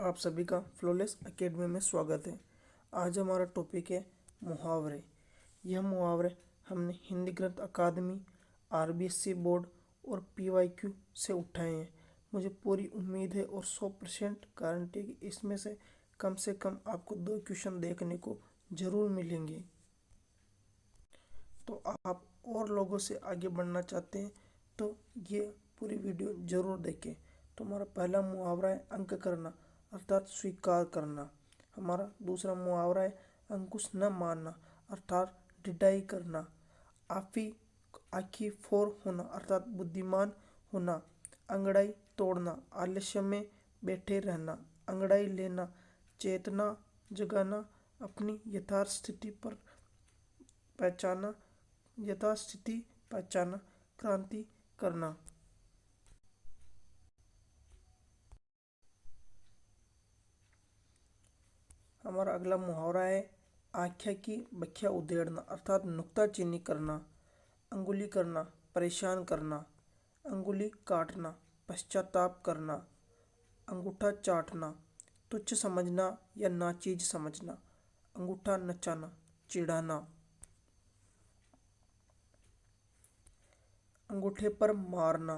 आप सभी का फ्लोलेस एकेडमी में स्वागत है। आज हमारा टॉपिक है मुहावरे। यह मुहावरे हमने हिंदी ग्रंथ अकादमी, आरबीएससी बोर्ड और पीवाईक्यू से उठाए हैं। मुझे पूरी उम्मीद है और 100% गारंटी कि इसमें से कम आपको 2 क्वेश्चन देखने को ज़रूर मिलेंगे। तो आप और लोगों से आगे बढ़ना चाहते हैं तो ये पूरी वीडियो ज़रूर देखें। तो हमारा पहला मुहावरा है अंक करना, अर्थात स्वीकार करना। हमारा दूसरा मुहावरा है अंकुश न मानना, अर्थात ढिठाई करना। आफी आखी फोर होना, अर्थात बुद्धिमान होना। अंगड़ाई तोड़ना, आलस्य में बैठे रहना। अंगड़ाई लेना, चेतना जगाना। अपनी यथार्थ स्थिति पर पहचाना, यथास्थिति पहचाना। क्रांति करना। हमारा अगला मुहावरा है आख्या की व्याख्या उधेड़ना, अर्थात नुक्ताचीनी करना। अंगुली करना, परेशान करना। अंगुली काटना, पश्चाताप करना। अंगूठा चाटना, तुच्छ समझना या नाचीज समझना। अंगूठा नचाना, चिढ़ाना। अंगूठे पर मारना,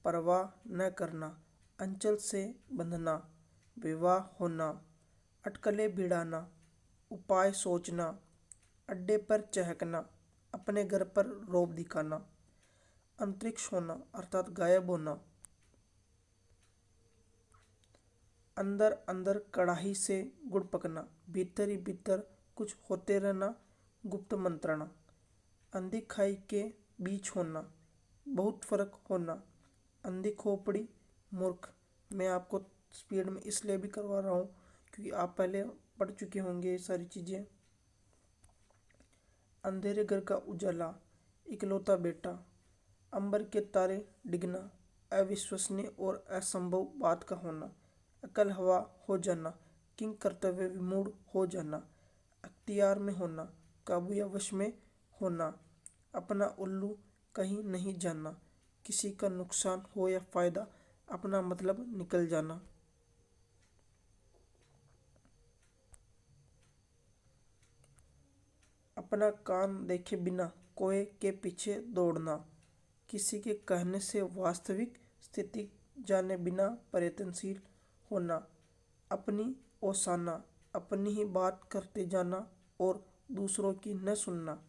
परवाह न करना। अंचल से बंधना, विवाह होना। अटकलें भिड़ाना, उपाय सोचना। अड्डे पर चहकना, अपने घर पर रौब दिखाना। अंतरिक्ष होना, अर्थात गायब होना। अंदर अंदर कड़ाही से गुड़ पकना, भीतर ही भीतर कुछ होते रहना। गुप्त मंत्रणा। अंधी खाई के बीच होना, बहुत फर्क होना। अंधी खोपड़ी, मूर्ख। मैं आपको स्पीड में इसलिए भी करवा रहा हूँ क्योंकि आप पहले पढ़ चुके होंगे ये सारी चीज़ें। अंधेरे घर का उजाला, इकलौता बेटा। अंबर के तारे डिगना, अविश्वसनीय और असंभव बात का होना। अकल हवा हो जाना, किंग कर्तव्य विमूढ़ हो जाना। अख्तियार में होना, काबू या वश में होना। अपना उल्लू कहीं नहीं जाना, किसी का नुकसान हो या फायदा अपना मतलब निकल जाना। अपना कान देखे बिना कोए के पीछे दौड़ना, किसी के कहने से वास्तविक स्थिति जाने बिना प्रयत्नशील होना। अपनी ओसाना, अपनी ही बात करते जाना और दूसरों की न सुनना।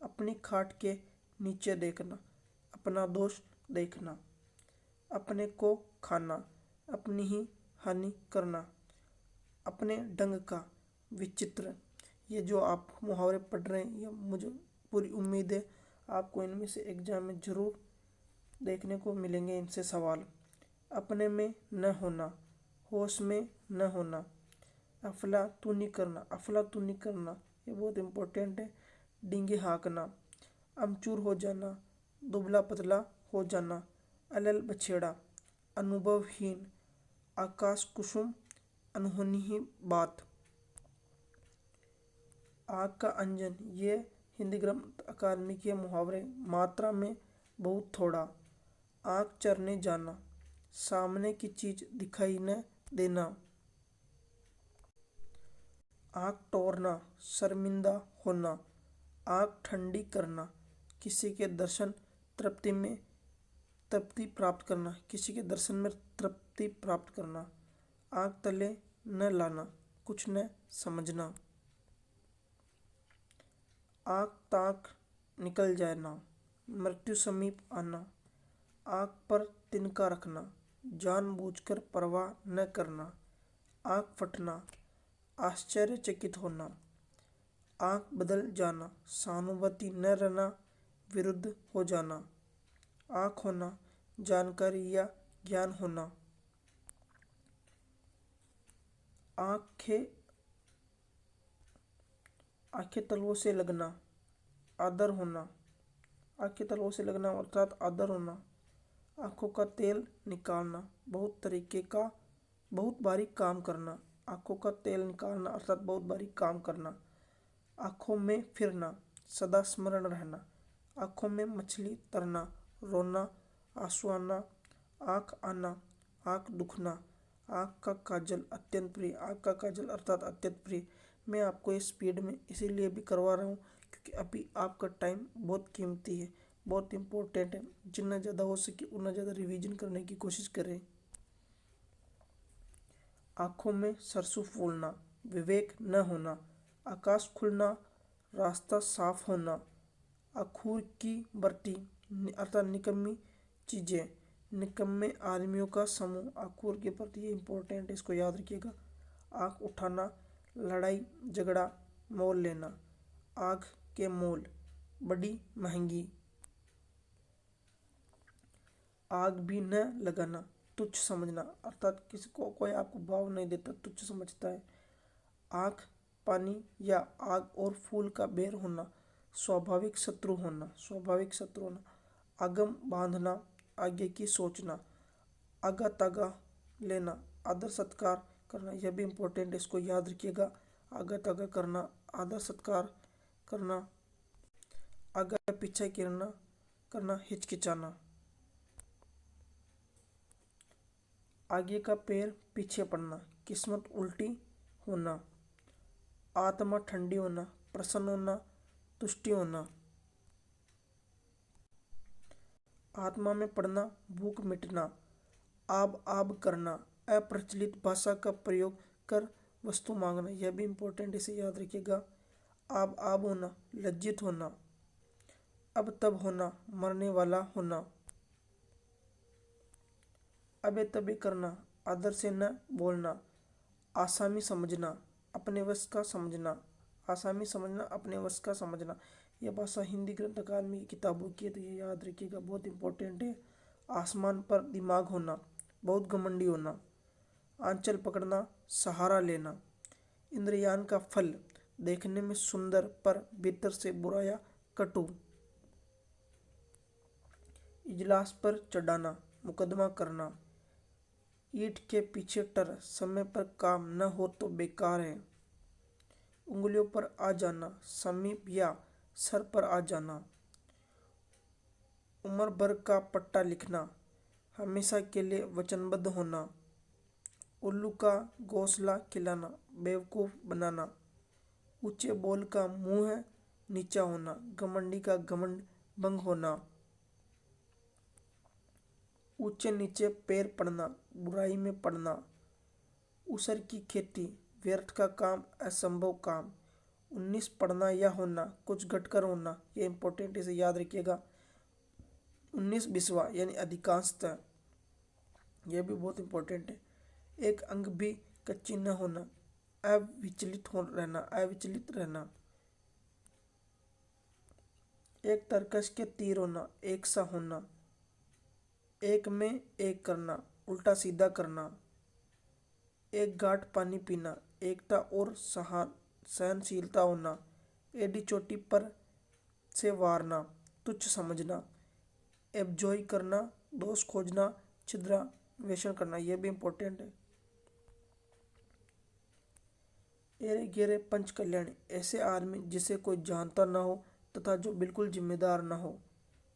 अपनी खाट के नीचे देखना, अपना दोष देखना। अपने को खाना, अपनी ही हानि करना। अपने ढंग का विचित्र। ये जो आप मुहावरे पढ़ रहे हैं, ये मुझे पूरी उम्मीद है आपको इनमें से एग्जाम में ज़रूर देखने को मिलेंगे इनसे सवाल। अपने में न होना, होश में न होना। अफलातूनी करना, अफलातूनी करना ये बहुत इम्पोर्टेंट है। डींगे हाँकना। अमचूर हो जाना, दुबला पतला हो जाना। अलल बछेड़ा, अनुभवहीन। आकाश कुसुम, अनहोनी ही बात। आग का अंजन, ये हिंदी ग्रंथ अकादमी के मुहावरे। मात्रा में बहुत थोड़ा। आँख चरने जाना, सामने की चीज दिखाई न देना। आँख टोरना, शर्मिंदा होना। आँख ठंडी करना, किसी के दर्शन तृप्ति में तृप्ति प्राप्त करना, किसी के दर्शन में तृप्ति प्राप्त करना। आँख तले न लाना, कुछ न समझना। आँख ताक निकल जाना, मृत्यु समीप आना। आँख पर तिनका रखना, जानबूझकर परवाह न करना। आँख फटना, आश्चर्यचकित होना। आँख बदल जाना, सहानुभूति न रहना, विरुद्ध हो जाना। आँख होना, जानकारी या ज्ञान होना। आंखें तलवों से लगना, आदर होना। आंखें तलवों से लगना अर्थात आदर होना। आंखों का तेल निकालना, बहुत बारीक काम करना। आंखों का तेल निकालना अर्थात बहुत बारीक काम करना। आंखों में फिरना, सदा स्मरण रहना। आंखों में मछली तरना, रोना, आंसू आना। आँख आना, आँख दुखना। आँख का काजल अत्यंत प्रिय, आँख का काजल अर्थात अत्यंत प्रिय। मैं आपको इस स्पीड में इसीलिए भी करवा रहा हूँ क्योंकि अभी आपका टाइम बहुत कीमती है, बहुत इम्पोर्टेंट है। जितना ज़्यादा हो सके उतना ज़्यादा रिवीजन करने की कोशिश करें। आँखों में सरसों फूलना, विवेक न होना, आकाश खुलना, रास्ता साफ होना, अखूर की बरती अर्थात निकम्मी चीज़ें, निकम्मे आदमियों का समूह, अखूर के प्रति ये इंपॉर्टेंट है, इसको याद रखिएगा। आँख उठाना, लड़ाई झगड़ा, मोल लेना, आँख के मोल, बड़ी महंगी, आग भी न लगाना, तुच्छ समझना अर्थात किसी को कोई आपको भाव नहीं देता, तुच्छ समझता है। आँख पानी या आग और फूल का बेर होना, स्वाभाविक शत्रु होना, स्वाभाविक शत्रु होना, आगम बांधना, आगे की सोचना, आगा तागा लेना, आदर सत्कार करना, यह भी इम्पोर्टेंट है, इसको याद रखिएगा। आगा तागा करना, आदर सत्कार करना, आगा पीछे करना, हिचकिचाना, आगे का पैर पीछे पड़ना, किस्मत उल्टी होना, आत्मा ठंडी होना, प्रसन्न होना, तुष्टि होना, आत्मा में पड़ना, भूख मिटना, आब करना, अप्रचलित भाषा का प्रयोग कर वस्तु मांगना, यह भी इम्पोर्टेंट, इसे याद रखिएगा। आब होना, लज्जित होना, अब तब होना, मरने वाला होना, अबे तबे करना, आदर से न बोलना, आसामी समझना, अपने वश का समझना, आसामी समझना, अपने वश का समझना, यह भाषा हिंदी ग्रंथ अकादमी की किताबों की है, तो ये याद रखिएगा, बहुत इंपॉर्टेंट है। आसमान पर दिमाग होना, बहुत घमंडी होना, आंचल पकड़ना, सहारा लेना, इंद्रयान का फल, देखने में सुंदर पर भीतर से बुरा या कटु, इजलास पर चढ़ाना, मुकदमा करना, ईंट के पीछे टर, समय पर काम न हो तो बेकार है, उंगलियों पर आ जाना, समीप या सर पर आ जाना, उम्र भर का पट्टा लिखना, हमेशा के लिए वचनबद्ध होना, उल्लू का घोंसला खिलाना, बेवकूफ बनाना, ऊंचे बोल का मुंह नीचा होना, घमंडी का घमंड भंग होना, ऊंचे नीचे पैर पड़ना, बुराई में पड़ना, ऊसर की खेती, व्यर्थ का काम, असंभव काम, 19 पढ़ना या होना, कुछ घटकर होना, ये इंपॉर्टेंट, इसे याद रखिएगा। 19 बिस्वा यानी अधिकांशतः, यह भी बहुत इंपॉर्टेंट है। एक अंग भी कच्ची न होना, अविचलित रहना, एक तरकश के तीर होना, एक सा होना, एक में एक करना, उल्टा सीधा करना, एक घाट पानी पीना, एकता और सहनशीलता होना, एडी चोटी पर से वारना, तुच्छ समझना, एबजॉय करना, दोष खोजना, छिद्रान्वेषण करना, यह भी इंपॉर्टेंट है। एरे गेरे पंच कल्याणी, ऐसे आदमी जिसे कोई जानता न हो तथा जो बिल्कुल जिम्मेदार न हो,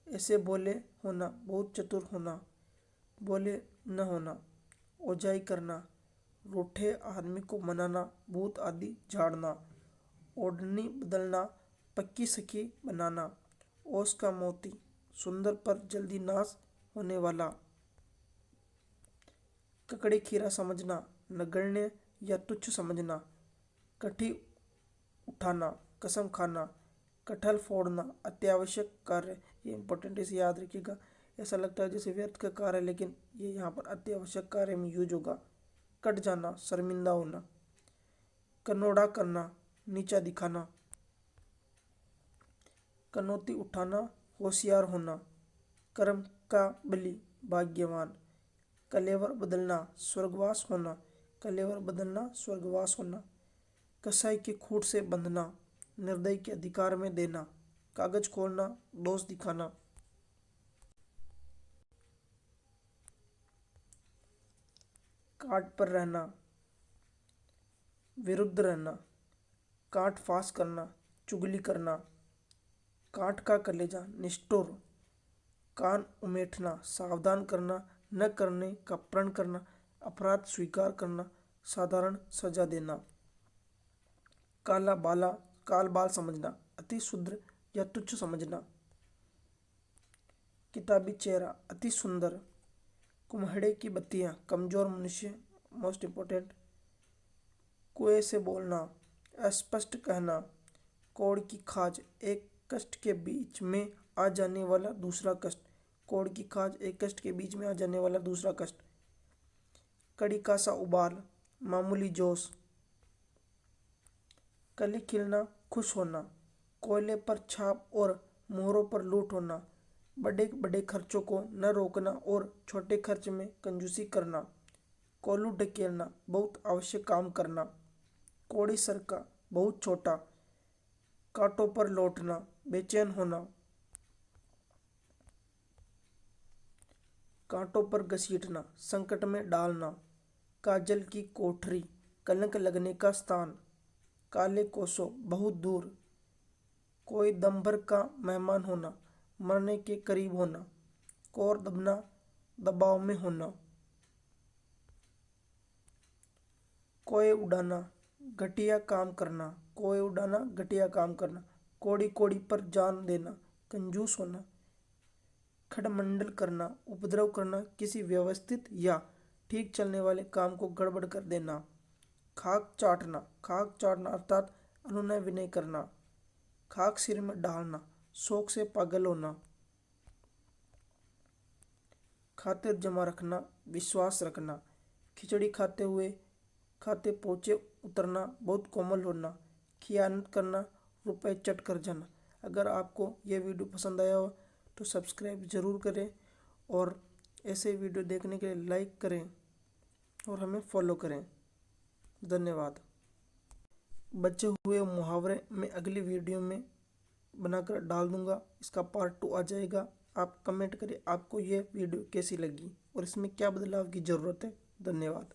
ऐसे भोले होना, बहुत चतुर होना, बोले न होना, ओझाई करना, रूठे आदमी को मनाना, भूत आदि झाड़ना, ओढ़नी बदलना, पक्की सखी बनाना, ओस का मोती, सुंदर पर जल्दी नाश होने वाला, ककड़ी खीरा समझना, नगण्य या तुच्छ समझना, कठी उठाना, कसम खाना, कटहल फोड़ना, अत्यावश्यक कार्य, ये इंपॉर्टेंट, इसे याद रखिएगा। ऐसा लगता है जैसे व्यर्थ का कार्य, लेकिन ये यहाँ पर अत्यावश्यक कार्य में यूज होगा। कट जाना, शर्मिंदा होना, कनोड़ा करना, नीचा दिखाना, कनौती उठाना, होशियार होना, कर्म का बलि, भाग्यवान, कलेवर बदलना, स्वर्गवास होना, कलेवर बदलना, स्वर्गवास होना, कसाई की खूट से बंधना, निर्दयी के अधिकार में देना, कागज खोलना, दोष दिखाना, काट पर रहना, विरुद्ध रहना, काट फास करना, चुगली करना, काट का कलेजा, निष्ठुर, कान उमेटना, सावधान करना, न करने का प्रण करना, अपराध स्वीकार करना, साधारण सजा देना। काल बाल समझना, अति शुद्र या तुच्छ समझना। किताबी चेहरा, अति सुंदर। कुम्हड़े की बत्तियां, कमजोर मनुष्य, मोस्ट इंपोर्टेंट। कुएं से बोलना, अस्पष्ट कहना। कोड़ की खाज, एक कष्ट के बीच में आ जाने वाला दूसरा कष्ट। कोड़ की खाज, एक कष्ट के बीच में आ जाने वाला दूसरा कष्ट। कड़ी का सा उबाल, मामूली जोश। कली खिलना, खुश होना। कोयले पर छाप और मोहरों पर लूट होना। बड़े बड़े खर्चों को न रोकना और छोटे खर्च में कंजूसी करना। कोल्हू ढकेलना, बहुत आवश्यक काम करना। कोड़ी सरका, बहुत छोटा। कांटों पर लौटना, बेचैन होना। कांटों पर घसीटना, संकट में डालना। काजल की कोठरी, कलंक लगने का स्थान। काले कोसों, बहुत दूर। कोई दम भर का मेहमान होना, मरने के करीब होना। कोर दबना, दबाव में होना। कोए उड़ाना, घटिया काम करना। कोए उड़ाना, घटिया काम करना। कोड़ी कोड़ी पर जान देना, कंजूस होना। खडमंडल करना, उपद्रव करना, किसी व्यवस्थित या ठीक चलने वाले काम को गड़बड़ कर देना। खाक चाटना अर्थात अनुनय विनय करना। खाक सिर में डालना, शौक से पागल होना। खातिर जमा रखना, विश्वास रखना। खिचड़ी खाते पहुँचे उतरना, बहुत कोमल होना। खियानत करना, रुपए चट कर जाना। अगर आपको यह वीडियो पसंद आया हो तो सब्सक्राइब ज़रूर करें और ऐसे वीडियो देखने के लिए लाइक करें और हमें फॉलो करें। धन्यवाद। बचे हुए मुहावरे मैं अगली वीडियो में बनाकर डाल दूंगा। इसका पार्ट 2 आ जाएगा। आप कमेंट करें आपको यह वीडियो कैसी लगी और इसमें क्या बदलाव की ज़रूरत है। धन्यवाद।